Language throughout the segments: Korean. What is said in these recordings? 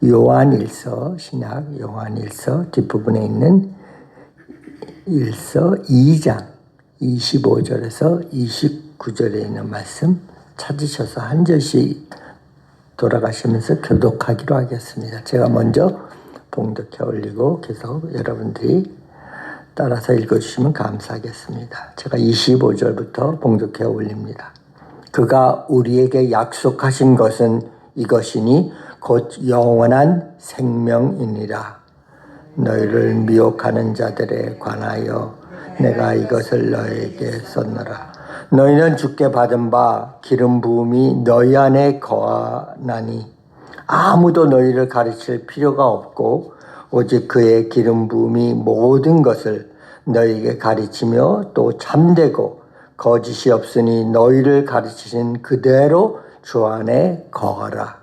요한일서, 신약 요한일서 뒷부분에 있는 일서 2장 25절에서 29절에 있는 말씀 찾으셔서 한 절씩 돌아가시면서 교독하기로 하겠습니다. 제가 먼저 봉독해 올리고 계속 여러분들이 따라서 읽어주시면 감사하겠습니다. 제가 25절부터 봉독해 올립니다. 그가 우리에게 약속하신 것은 이것이니 곧 영원한 생명이니라. 너희를 미혹하는 자들에 관하여 내가 이것을 너희에게 썼노라. 너희는 주께 받은 바 기름 부음이 너희 안에 거하나니 아무도 너희를 가르칠 필요가 없고 오직 그의 기름 부음이 모든 것을 너희에게 가르치며 또 참되고 거짓이 없으니 너희를 가르치신 그대로 주 안에 거하라.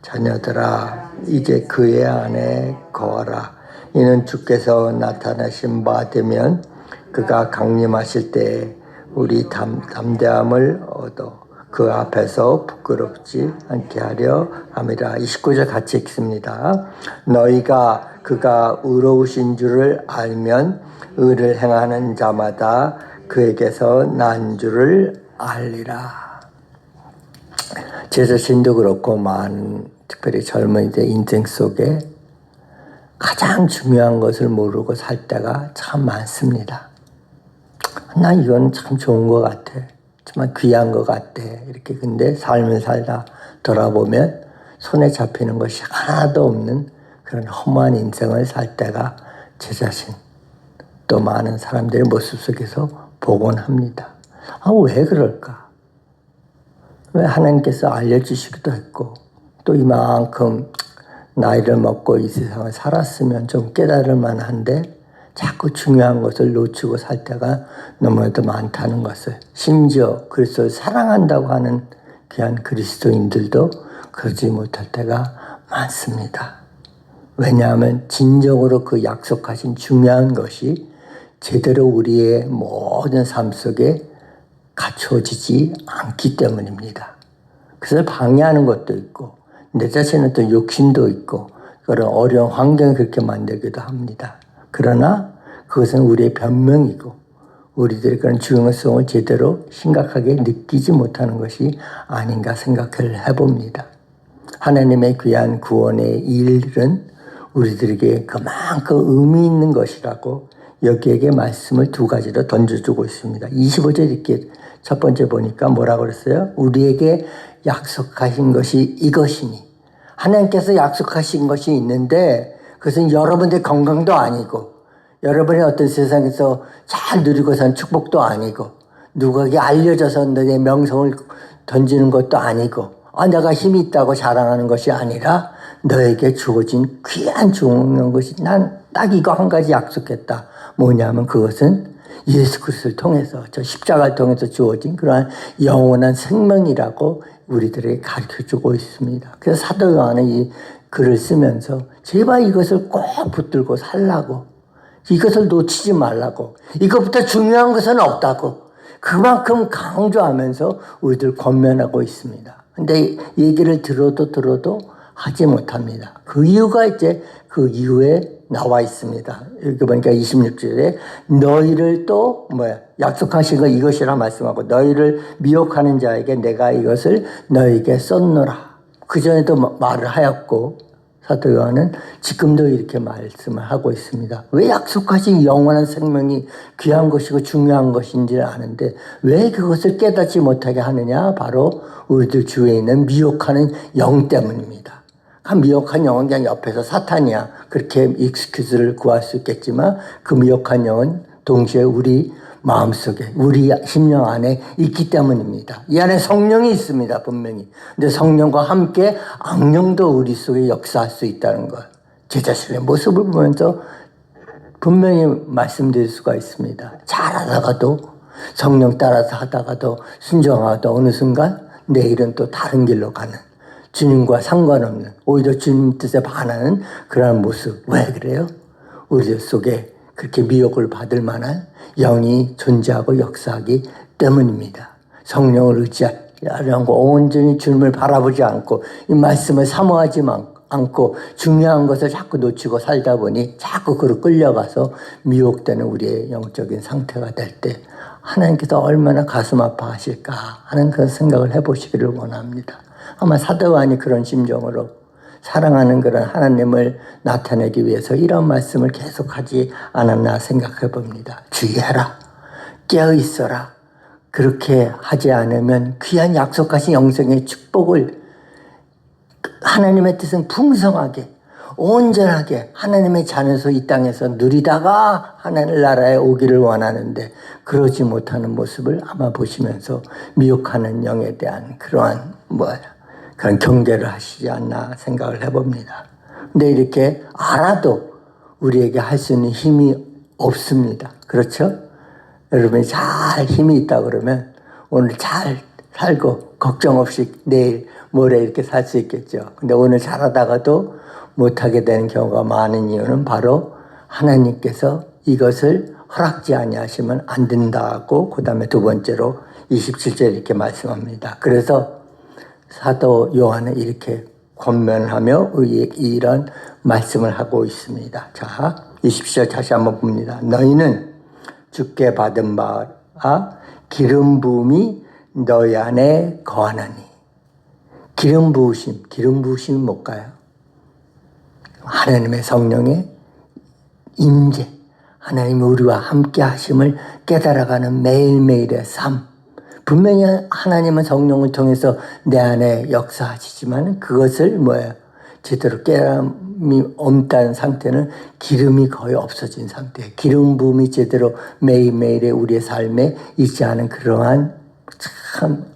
자녀들아 이제 그의 안에 거하라. 이는 주께서 나타나신 바 되면 그가 강림하실 때에 우리 담대함을 얻어 그 앞에서 부끄럽지 않게 하려 함이라. 29절 같이 읽습니다. 너희가 그가 의로우신 줄을 알면 의를 행하는 자마다 그에게서 난 줄을 알리라. 제 자신도 그렇고 많은 특별히 젊은이들 인생 속에 가장 중요한 것을 모르고 살 때가 참 많습니다. 나 이건 참 좋은 것 같아. 정말 귀한 것 같아. 이렇게 근데 삶을 살다 돌아보면 손에 잡히는 것이 하나도 없는 그런 허무한 인생을 살 때가 제 자신 또 많은 사람들의 모습 속에서 보곤 합니다. 왜 그럴까? 왜 하나님께서 알려주시기도 했고 또 이만큼 나이를 먹고 이 세상을 살았으면 좀 깨달을 만한데 자꾸 중요한 것을 놓치고 살 때가 너무나도 많다는 것을, 심지어 그리스도를 사랑한다고 하는 귀한 그리스도인들도 그러지 못할 때가 많습니다. 왜냐하면 진정으로 그 약속하신 중요한 것이 제대로 우리의 모든 삶 속에 갖춰지지 않기 때문입니다. 그래서 방해하는 것도 있고 내 자신은 또 욕심도 있고 그런 어려운 환경을 그렇게 만들기도 합니다. 그러나 그것은 우리의 변명이고 우리들의 그런 중요성을 제대로 심각하게 느끼지 못하는 것이 아닌가 생각을 해봅니다. 하나님의 귀한 구원의 일은 우리들에게 그만큼 의미 있는 것이라고 여기에게 말씀을 두 가지로 던져주고 있습니다. 25절 이렇게 첫 번째 보니까 뭐라고 그랬어요? 우리에게 약속하신 것이 이것이니. 하나님께서 약속하신 것이 있는데 그것은 여러분의 건강도 아니고 여러분의 어떤 세상에서 잘 누리고 산 축복도 아니고 누구에게 알려져서 너의 명성을 던지는 것도 아니고 내가 힘이 있다고 자랑하는 것이 아니라 너에게 주어진 귀한 중요한 것이 난 딱 이거 한 가지 약속했다. 뭐냐면 그것은 예수 그리스도를 통해서 저 십자가를 통해서 주어진 그러한 영원한 생명이라고 우리들에게 가르쳐주고 있습니다. 그래서 사도 요한은 이 글을 쓰면서 제발 이것을 꼭 붙들고 살라고, 이것을 놓치지 말라고, 이것보다 중요한 것은 없다고 그만큼 강조하면서 우리들 권면하고 있습니다. 근데 얘기를 들어도 하지 못합니다. 그 이유가 이제 그 이후에 나와 있습니다. 여기 보니까 26절에 너희를 또 약속하신 거 이것이라 말씀하고 너희를 미혹하는 자에게 내가 이것을 너희에게 썼노라. 그전에도 말을 하였고 사도 요한은 지금도 이렇게 말씀을 하고 있습니다. 왜 약속하신 영원한 생명이 귀한 것이고 중요한 것인지 아는데 왜 그것을 깨닫지 못하게 하느냐? 바로 우리들 주위에 있는 미혹하는 영 때문입니다. 미혹한 영은 그냥 옆에서 사탄이야. 그렇게 익스큐즈를 구할 수 있겠지만 그 미혹한 영은 동시에 우리 마음속에 우리 심령 안에 있기 때문입니다. 이 안에 성령이 있습니다. 분명히. 근데 성령과 함께 악령도 우리 속에 역사할 수 있다는 것. 제 자신의 모습을 보면서 분명히 말씀드릴 수가 있습니다. 잘하다가도 성령 따라서 하다가도 순종하다 어느 순간 내일은 또 다른 길로 가는 주님과 상관없는 오히려 주님 뜻에 반하는 그런 모습. 왜 그래요? 우리 속에 그렇게 미혹을 받을 만한 영이 존재하고 역사하기 때문입니다. 성령을 의지하려고 온전히 주님을 바라보지 않고 이 말씀을 사모하지 않고 않고 중요한 것을 자꾸 놓치고 살다 보니 자꾸 그로 끌려가서 미혹되는 우리의 영적인 상태가 될 때 하나님께서 얼마나 가슴 아파하실까 하는 그런 생각을 해보시기를 원합니다. 아마 사도 요한이 그런 심정으로 사랑하는 그런 하나님을 나타내기 위해서 이런 말씀을 계속하지 않았나 생각해 봅니다. 주의해라. 깨어있어라. 그렇게 하지 않으면 귀한 약속하신 영생의 축복을 하나님의 뜻은 풍성하게 온전하게 하나님의 자녀서 이 땅에서 누리다가 하나님 나라에 오기를 원하는데 그러지 못하는 모습을 아마 보시면서 미혹하는 영에 대한 그러한 그런 경계를 하시지 않나 생각을 해봅니다. 근데 이렇게 알아도 우리에게 할 수 있는 힘이 없습니다. 그렇죠? 여러분이 잘 힘이 있다 그러면 오늘 잘 살고 걱정 없이 내일 모레 이렇게 살 수 있겠죠. 근데 오늘 잘하다가도 못하게 되는 경우가 많은 이유는 바로 하나님께서 이것을 허락지 아니하시면 안 된다고 그 다음에 두 번째로 27절 이렇게 말씀합니다. 그래서 사도 요한은 이렇게 권면하며 이런 말씀을 하고 있습니다. 자, 20절 다시 한번 봅니다. 너희는 주께 받은 바와 기름 부음이 너희 안에 거하나니. 기름 부으심은 뭘까요? 하나님의 성령의 임재, 하나님이 우리와 함께 하심을 깨달아가는 매일매일의 삶. 분명히 하나님은 성령을 통해서 내 안에 역사하시지만 그것을 제대로 깨달음이 없다는 상태는 기름이 거의 없어진 상태. 기름 부음이 제대로 매일매일의 우리의 삶에 있지 않은 그러한 참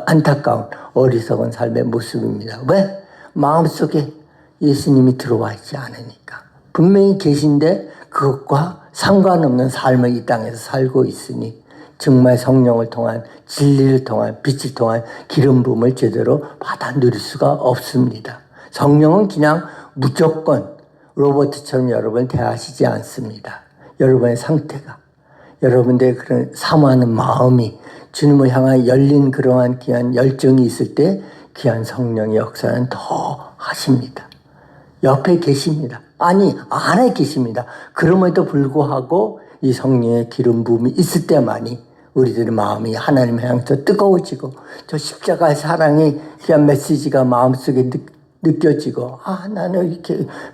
안타까운 어리석은 삶의 모습입니다. 왜? 마음속에 예수님이 들어와 있지 않으니까. 분명히 계신데 그것과 상관없는 삶을 이 땅에서 살고 있으니 정말 성령을 통한 진리를 통한 빛을 통한 기름 부음을 제대로 받아 누릴 수가 없습니다. 성령은 그냥 무조건 로봇처럼 여러분을 대하시지 않습니다. 여러분의 상태가, 여러분들의 그런 사모하는 마음이 주님을 향한 열린 그러한 귀한 열정이 있을 때 귀한 성령의 역사는 더 하십니다. 옆에 계십니다. 아니, 안에 계십니다. 그럼에도 불구하고 이 성령의 기름 부음이 있을 때만이 우리들의 마음이 하나님을 향해서 뜨거워지고 저 십자가의 사랑의 귀한 메시지가 마음속에 느껴지고 나는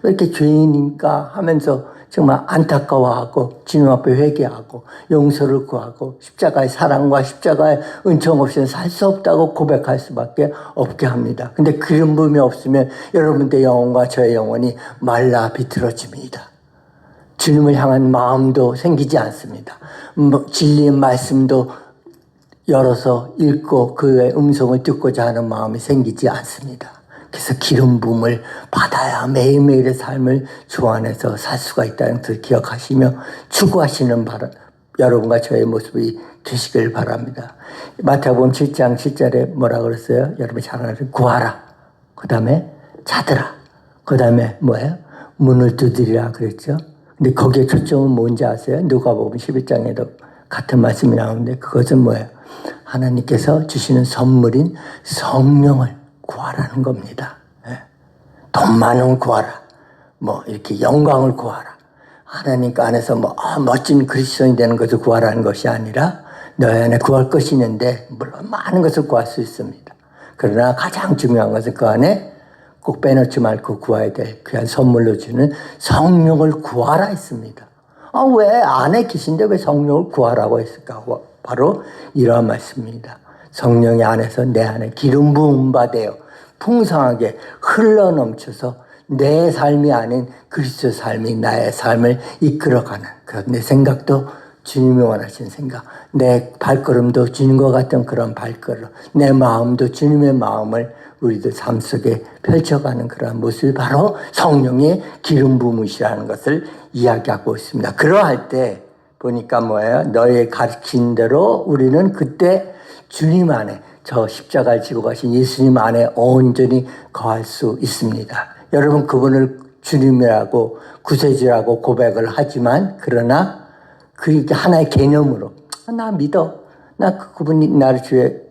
왜 이렇게 죄인인가 하면서 정말 안타까워하고 주님 앞에 회개하고 용서를 구하고 십자가의 사랑과 십자가의 은총 없이는 살 수 없다고 고백할 수밖에 없게 합니다. 근데 기름 부음이 없으면 여러분들의 영혼과 저의 영혼이 말라 비틀어집니다. 주님을 향한 마음도 생기지 않습니다. 진리의 말씀도 열어서 읽고 그의 음성을 듣고자 하는 마음이 생기지 않습니다. 그래서 기름 부음을 받아야 매일매일의 삶을 주 안에서 살 수가 있다는 것을 기억하시며 추구하시는 여러분과 저의 모습이 되시길 바랍니다. 마태복음 7장 7절에 뭐라 그랬어요? 여러분 잘 아는 구하라. 그 다음에 찾으라. 그 다음에 문을 두드리라 그랬죠. 근데 거기에 초점은 뭔지 아세요? 누가복음 11장에도 같은 말씀이 나오는데 그것은 뭐예요? 하나님께서 주시는 선물인 성령을 구하라는 겁니다. 돈 많은 구하라. 이렇게 영광을 구하라. 하나님 안에서 멋진 그리스도인이 되는 것을 구하라는 것이 아니라 너희 안에 구할 것이 있는데 물론 많은 것을 구할 수 있습니다. 그러나 가장 중요한 것은 그 안에 꼭 빼놓지 말고 구해야 될 귀한 선물로 주는 성령을 구하라 했습니다. 왜 안에 계신데 왜 성령을 구하라고 했을까? 바로 이러한 말씀입니다. 성령이 안에서 내 안에 기름 부음 받아요. 풍성하게 흘러넘쳐서 내 삶이 아닌 그리스도 삶이 나의 삶을 이끌어가는 그런 내 생각도 주님이 원하시는 생각, 내 발걸음도 주님과 같은 그런 발걸음, 내 마음도 주님의 마음을 우리들 삶 속에 펼쳐가는 그런 모습이 바로 성령의 기름 부음이라는 것을 이야기하고 있습니다. 그러할 때 보니까 너의 가르친 대로 우리는 그때 주님 안에 저 십자가를 지고 가신 예수님 안에 온전히 거할 수 있습니다. 여러분 그분을 주님이라고 구세주라고 고백을 하지만 그러나 그게 하나의 개념으로 나 믿어. 그분이 나를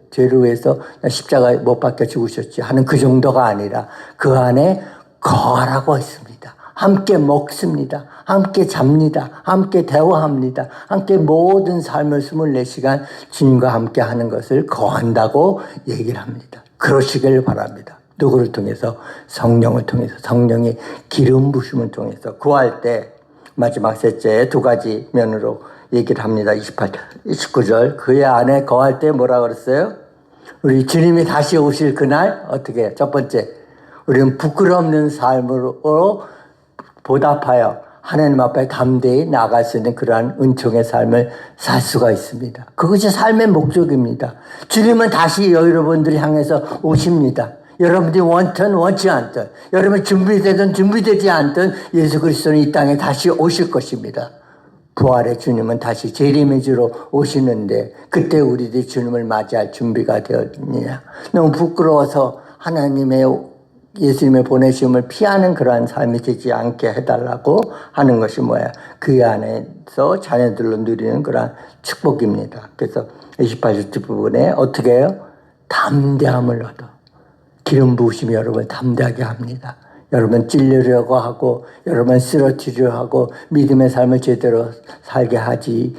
죄로 위해서 나 십자가에 못 박혀 죽으셨지 하는 그 정도가 아니라 그 안에 거하라고 했습니다. 함께 먹습니다. 함께 잡니다. 함께 대화합니다. 함께 모든 삶을 24시간 주님과 함께 하는 것을 거한다고 얘기를 합니다. 그러시길 바랍니다. 누구를 통해서? 성령을 통해서, 성령의 기름 부심을 통해서 구할 때 마지막 셋째 두 가지 면으로 얘기를 합니다. 28, 29절 그의 안에 거할 때 뭐라 그랬어요? 우리 주님이 다시 오실 그날 어떻게? 첫 번째, 우리는 부끄러움없는 삶으로 보답하여 하나님 앞에 담대히 나아갈 수 있는 그러한 은총의 삶을 살 수가 있습니다. 그것이 삶의 목적입니다. 주님은 다시 여러분들을 향해서 오십니다. 여러분들이 원든 원치 않든, 여러분이 준비되든 준비되지 않든 예수 그리스도는 이 땅에 다시 오실 것입니다. 부활의 주님은 다시 재림의 주로 오시는데 그때 우리들이 주님을 맞이할 준비가 되었느냐. 너무 부끄러워서 예수님의 보내심을 피하는 그러한 삶이 되지 않게 해달라고 하는 것이 뭐야? 그 안에서 자녀들로 누리는 그러한 축복입니다. 그래서 28절 뒷부분에 어떻게 해요? 담대함을 얻어. 기름 부으심이 여러분을 담대하게 합니다. 여러분 찔리려고 하고 여러분 쓰러뜨리려고 하고 믿음의 삶을 제대로 살게 하지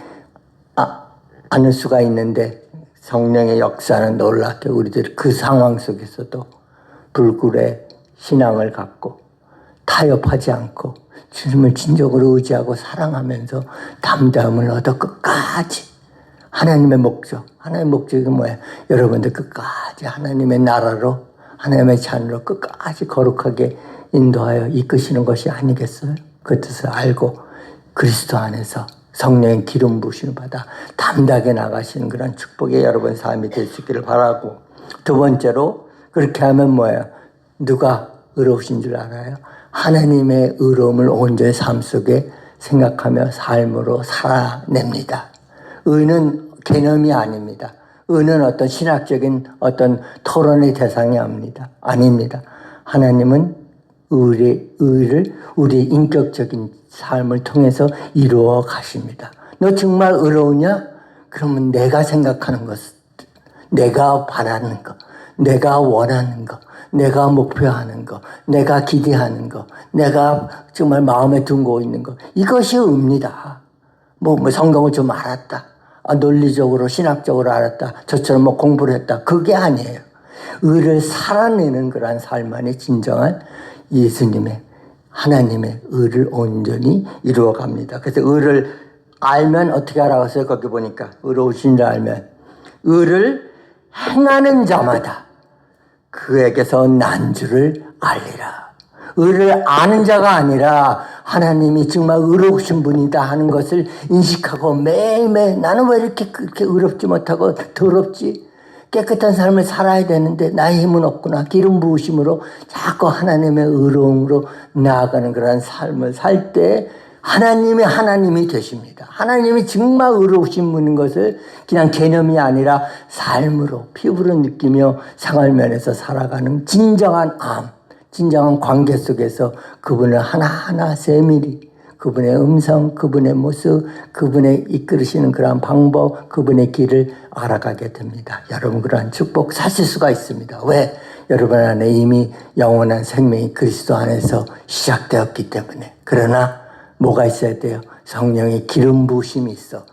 않을 수가 있는데 성령의 역사는 놀랍게 우리들이 그 상황 속에서도 불굴의 신앙을 갖고 타협하지 않고 주님을 진정으로 의지하고 사랑하면서 담대함을 얻어 끝까지 하나님의 목적이 뭐예요? 여러분들 끝까지 하나님의 나라로 하나님의 자녀로 끝까지 거룩하게 인도하여 이끄시는 것이 아니겠어요? 그 뜻을 알고 그리스도 안에서 성령의 기름 부으심을 받아 담대하게 나가시는 그런 축복의 여러분 삶이 될 수 있기를 바라고, 두 번째로 그렇게 하면 뭐예요? 누가 의로우신 줄 알아요? 하나님의 의로움을 온전히 삶 속에 생각하며 삶으로 살아냅니다. 의는 개념이 아닙니다. 의는 어떤 신학적인 어떤 토론의 대상이 아닙니다. 하나님은 의를 우리의 인격적인 삶을 통해서 이루어 가십니다. 너 정말 의로우냐? 그러면 내가 생각하는 것, 내가 바라는 것, 내가 원하는 것, 내가 목표하는 것, 내가 기대하는 것, 내가 정말 마음에 두고 있는 것, 이것이 의입니다. 성경을 좀 알았다. 논리적으로 신학적으로 알았다. 저처럼 공부를 했다. 그게 아니에요. 의를 살아내는 그러한 삶만이 진정한 예수님의 하나님의 의를 온전히 이루어갑니다. 그래서 의를 알면 어떻게 알아갔어요? 거기 보니까 의로우신 줄 알면 의를 행하는 자마다 그에게서 난 줄을 알리라. 의를 아는 자가 아니라 하나님이 정말 의로우신 분이다 하는 것을 인식하고 매일매일 나는 왜 이렇게 그렇게 의롭지 못하고 더럽지? 깨끗한 삶을 살아야 되는데 나의 힘은 없구나. 기름 부으심으로 자꾸 하나님의 의로움으로 나아가는 그런 삶을 살 때 하나님이 되십니다. 하나님이 정말 의로우신 분인 것을 그냥 개념이 아니라 삶으로 피부로 느끼며 생활면에서 살아가는 진정한 진정한 관계 속에서 그분을 하나하나 세밀히 그분의 음성, 그분의 모습, 그분의 이끌으시는 그러한 방법, 그분의 길을 알아가게 됩니다. 여러분 그러한 축복 사실 수가 있습니다. 왜? 여러분 안에 이미 영원한 생명이 그리스도 안에서 시작되었기 때문에. 그러나 뭐가 있어야 돼요? 성령의 기름 부으심이 있어.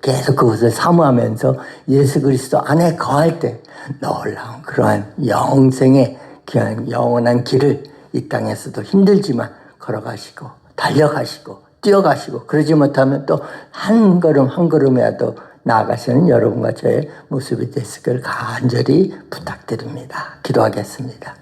계속 그것을 사모하면서 예수 그리스도 안에 거할 때 놀라운 그러한 영생의 귀한 영원한 길을 이 땅에서도 힘들지만 걸어가시고 달려가시고 뛰어가시고 그러지 못하면 또 한 걸음 한 걸음이라도 나아가시는 여러분과 저의 모습이 됐을 간절히 부탁드립니다. 기도하겠습니다.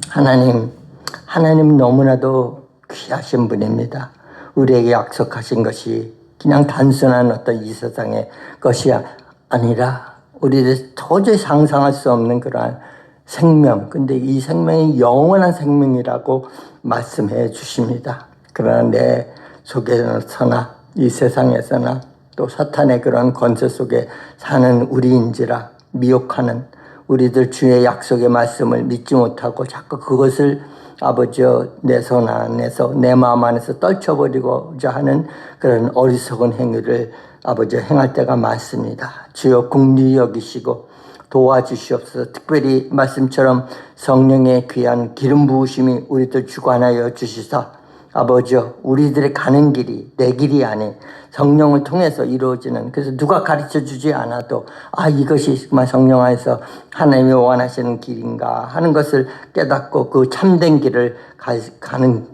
하나님 너무나도 귀하신 분입니다. 우리에게 약속하신 것이 그냥 단순한 어떤 이 세상의 것이 아니라 우리들 도저히 상상할 수 없는 그러한 생명, 근데 이 생명이 영원한 생명이라고 말씀해 주십니다. 그러나 내 속에서나 이 세상에서나 또 사탄의 그런 권세 속에 사는 우리인지라 미혹하는 우리들 주의 약속의 말씀을 믿지 못하고 자꾸 그것을 아버지여 내 손 안에서 내 마음 안에서 떨쳐버리고자 하는 그런 어리석은 행위를 아버지 행할 때가 많습니다. 주여 긍휼히 여기시고 도와주시옵소서. 특별히 말씀처럼 성령의 귀한 기름 부으심이 우리들 주관하여 주시사 아버지여 우리들의 가는 길이 내 길이 아닌 성령을 통해서 이루어지는, 그래서 누가 가르쳐 주지 않아도 이것이 정말 성령 안에서 하나님이 원하시는 길인가 하는 것을 깨닫고 그 참된 길을 가는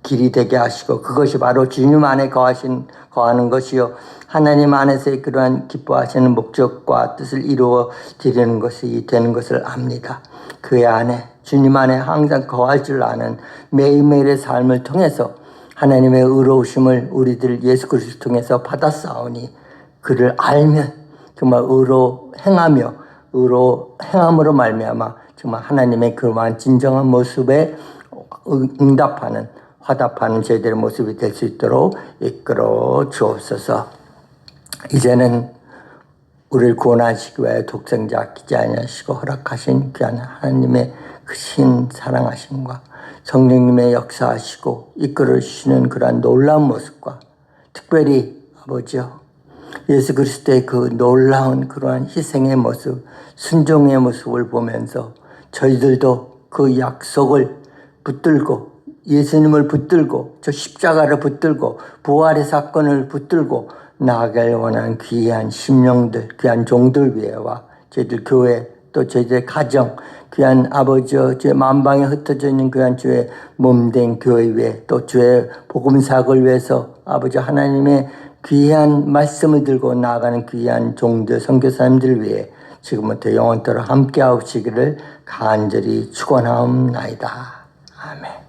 길이 되게 하시고, 그것이 바로 주님 안에 거하는 것이요 하나님 안에서의 그러한 기뻐하시는 목적과 뜻을 이루어 드리는 것이 되는 것을 압니다. 그의 안에 주님 안에 항상 거할 줄 아는 매일매일의 삶을 통해서 하나님의 의로우심을 우리들 예수 그리스도 통해서 받았사오니, 그를 알면 정말 의로 행함으로 말미암아 정말 하나님의 그러한 진정한 모습에 응답하는, 화답하는 저희들의 모습이 될 수 있도록 이끌어 주옵소서. 이제는 우리를 구원하시기 위하여 독생자 아끼지 아니하시고 허락하신 귀한 하나님의 크신 사랑하심과 성령님의 역사하시고 이끌어 주시는 그러한 놀라운 모습과, 특별히 아버지여 예수 그리스도의 그 놀라운 그러한 희생의 모습, 순종의 모습을 보면서 저희들도 그 약속을 붙들고, 예수님을 붙들고, 저 십자가를 붙들고 부활의 사건을 붙들고 나아갈 원하는 귀한 심령들, 귀한 종들 위해와 저희들 교회, 또 저희들의 가정, 귀한 아버지여 주의 만방에 흩어져 있는 귀한 주의 몸된 교회 위에, 또 주의 복음사역을 위해서 아버지 하나님의 귀한 말씀을 들고 나아가는 귀한 종들, 선교사님들 위해 지금부터 영원토록 함께 하시기를 간절히 축원하옵나이다. 아멘.